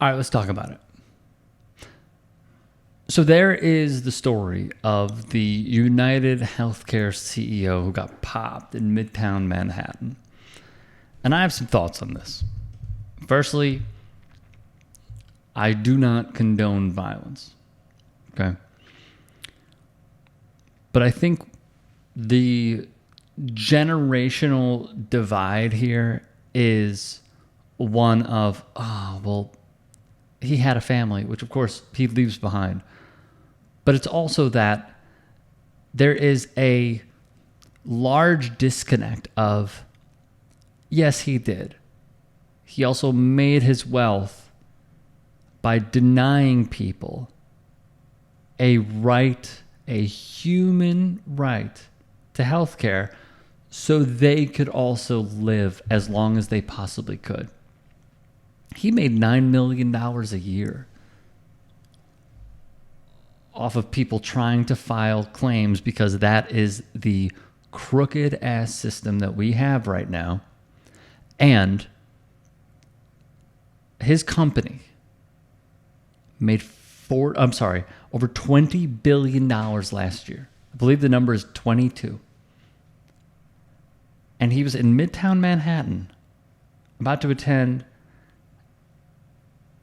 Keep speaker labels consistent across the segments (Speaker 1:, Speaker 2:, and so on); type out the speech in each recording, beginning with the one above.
Speaker 1: All right, let's talk about it. So there is the story of the United Healthcare CEO who got popped in Midtown Manhattan. And I have some thoughts on this. Firstly, I do not condone violence. Okay. But I think the generational divide here is one of, oh, well, he had a family, which of course he leaves behind. But it's also that there is a large disconnect of, yes, he did. He also made his wealth by denying people a right, a human right to healthcare so they could also live as long as they possibly could. He made $9 million a year off of people trying to file claims because that is the crooked ass system that we have right now. And his company made over $20 billion last year. I believe the number is 22. And he was in Midtown Manhattan about to attend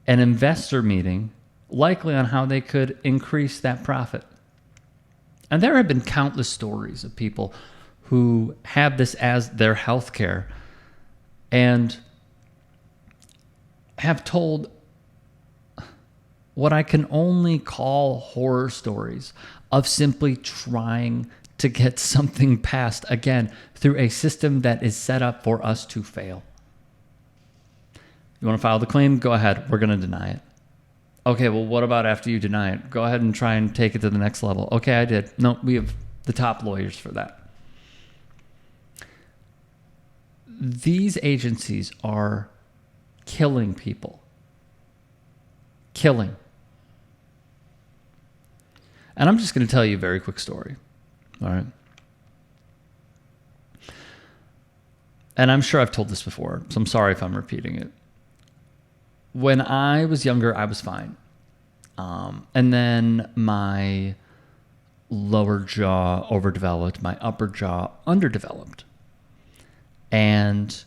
Speaker 1: an investor meeting, likely on how they could increase that profit. And there have been countless stories of people who have this as their health care and have told what I can only call horror stories of simply trying to get something passed, again, through a system that is set up for us to fail. You want to file the claim? Go ahead. We're going to deny it. Okay, well, what about after you deny it? Go ahead and try and take it to the next level. Okay, I did. No, we have the top lawyers for that. These agencies are killing people. Killing. And I'm just going to tell you a very quick story. All right. And I'm sure I've told this before, so I'm sorry if I'm repeating it. When I was younger, I was fine. And then my lower jaw overdeveloped, my upper jaw underdeveloped. And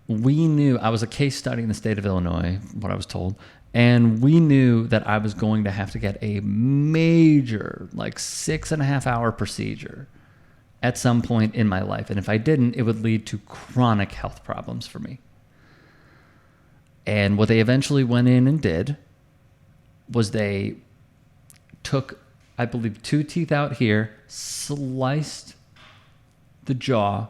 Speaker 1: we knew, I was a case study in the state of Illinois, what I was told, and we knew that I was going to have to get a major, 6.5 hour procedure at some point in my life. And if I didn't, it would lead to chronic health problems for me. And what they eventually went in and did was they took, I believe, 2 teeth out here, sliced the jaw,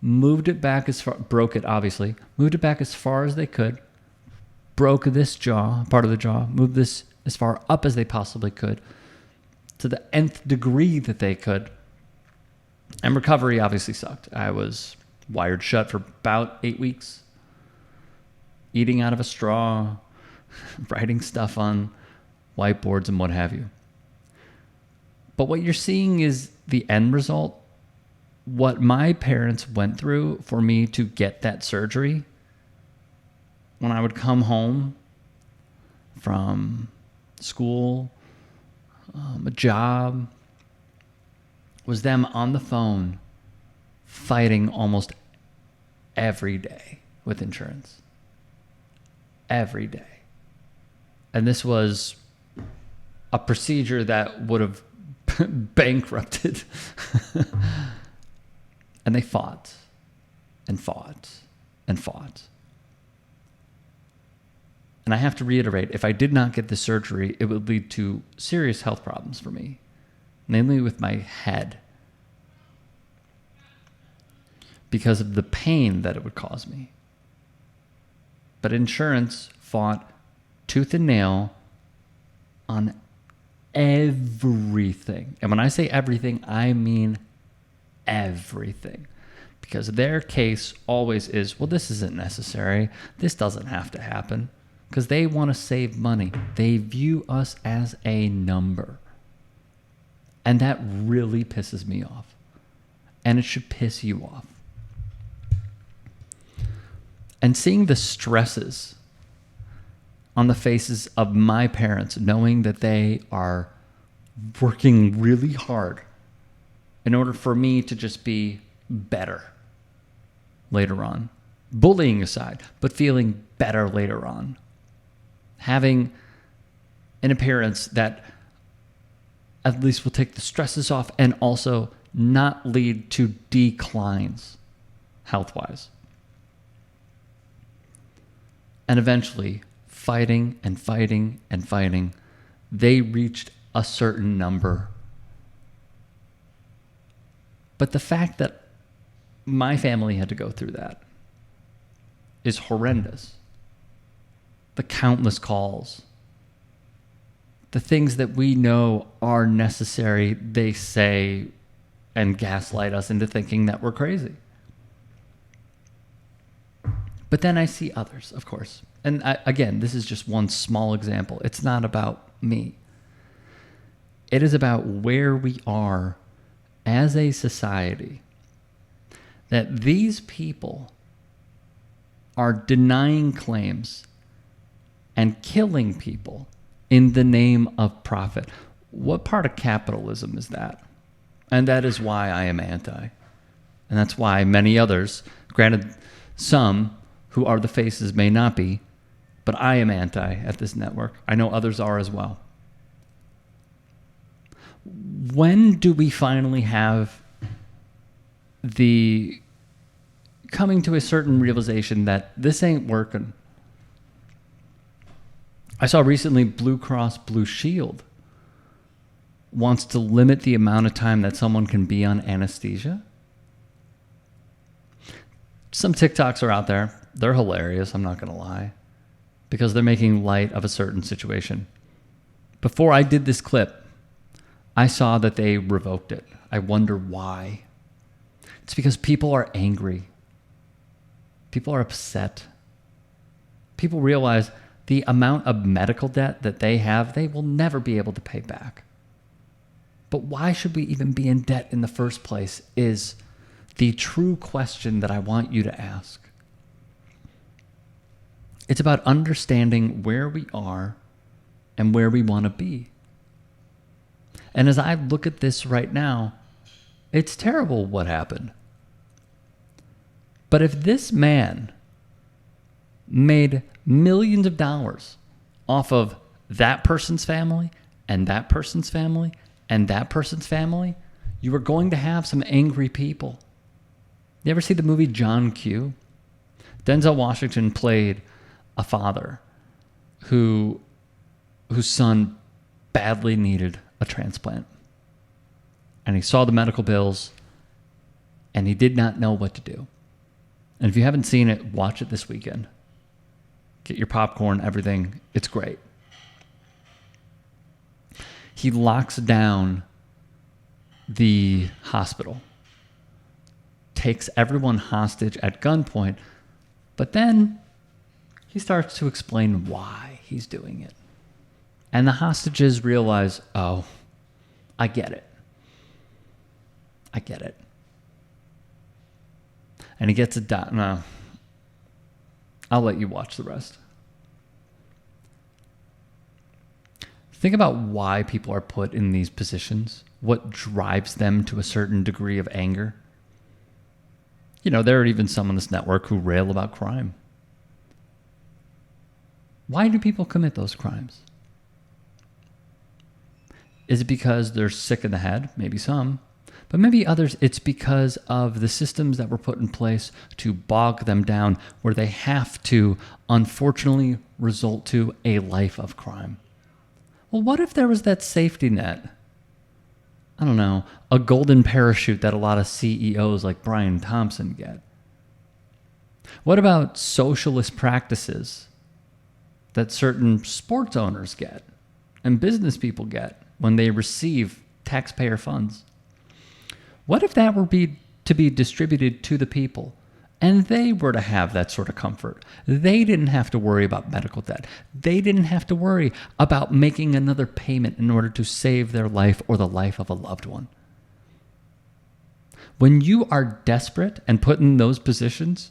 Speaker 1: moved it back as far, broke it obviously, moved it back as far as they could, broke this jaw, part of the jaw, moved this as far up as they possibly could, to the nth degree that they could. And recovery obviously sucked. I was wired shut for about 8 weeks. Eating out of a straw, writing stuff on whiteboards and what have you. But what you're seeing is the end result. What my parents went through for me to get that surgery, when I would come home from school, a job, was them on the phone fighting almost every day with insurance. Every day. And this was a procedure that would have bankrupted. And they fought and fought and fought. And I have to reiterate, if I did not get the surgery, it would lead to serious health problems for me, namely with my head, because of the pain that it would cause me. But insurance fought tooth and nail on everything. And when I say everything, I mean everything. Because their case always is, well, this isn't necessary. This doesn't have to happen. Because they want to save money. They view us as a number. And that really pisses me off. And it should piss you off. And seeing the stresses on the faces of my parents, knowing that they are working really hard in order for me to just be better later on. Bullying aside, but feeling better later on. Having an appearance that at least will take the stresses off and also not lead to declines health-wise. And eventually, fighting and fighting and fighting, they reached a certain number. But the fact that my family had to go through that is horrendous. The countless calls, the things that we know are necessary, they say and gaslight us into thinking that we're crazy. But then I see others, of course. And again, this is just one small example. It's not about me. It is about where we are as a society. That these people are denying claims and killing people in the name of profit. What part of capitalism is that? And that is why I am anti. And that's why many others, granted some who are the faces may not be, but I am anti at this network. I know others are as well. When do we finally have the coming to a certain realization that this ain't working? I saw recently Blue Cross Blue Shield wants to limit the amount of time that someone can be on anesthesia. Some TikToks are out there. They're hilarious, I'm not going to lie, because they're making light of a certain situation. Before I did this clip, I saw that they revoked it. I wonder why. It's because people are angry. People are upset. People realize the amount of medical debt that they have, they will never be able to pay back. But why should we even be in debt in the first place is the true question that I want you to ask. It's about understanding where we are and where we want to be. And as I look at this right now, it's terrible what happened. But if this man made millions of dollars off of that person's family and that person's family and that person's family, you are going to have some angry people. You ever see the movie John Q? Denzel Washington played a father whose son badly needed a transplant. And he saw the medical bills and he did not know what to do. And if you haven't seen it, watch it this weekend. Get your popcorn, everything. It's great. He locks down the hospital, takes everyone hostage at gunpoint, but then he starts to explain why he's doing it. And the hostages realize, oh, I get it. I get it. And he gets it done. No, I'll let you watch the rest. Think about why people are put in these positions. What drives them to a certain degree of anger. You know, there are even some on this network who rail about crime. Why do people commit those crimes? Is it because they're sick in the head? Maybe some. But maybe others, it's because of the systems that were put in place to bog them down, where they have to, unfortunately, result to a life of crime. Well, what if there was that safety net? I don't know, a golden parachute that a lot of CEOs like Brian Thompson get. What about socialist practices that certain sports owners get and business people get when they receive taxpayer funds? What if that were to be distributed to the people and they were to have that sort of comfort? They didn't have to worry about medical debt. They didn't have to worry about making another payment in order to save their life or the life of a loved one. When you are desperate and put in those positions,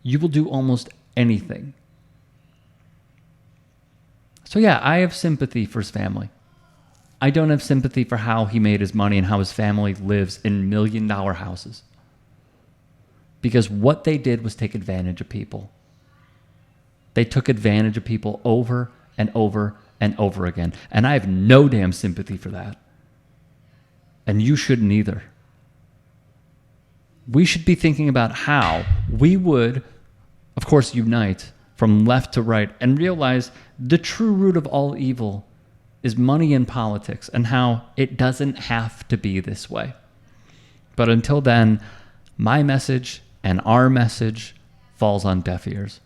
Speaker 1: you will do almost anything. So yeah, I have sympathy for his family. I don't have sympathy for how he made his money and how his family lives in $1 million houses. Because what they did was take advantage of people. They took advantage of people over and over and over again. And I have no damn sympathy for that. And you shouldn't either. We should be thinking about how we would, of course, unite from left to right and realize the true root of all evil is money in politics and how it doesn't have to be this way. But until then, my message and our message falls on deaf ears.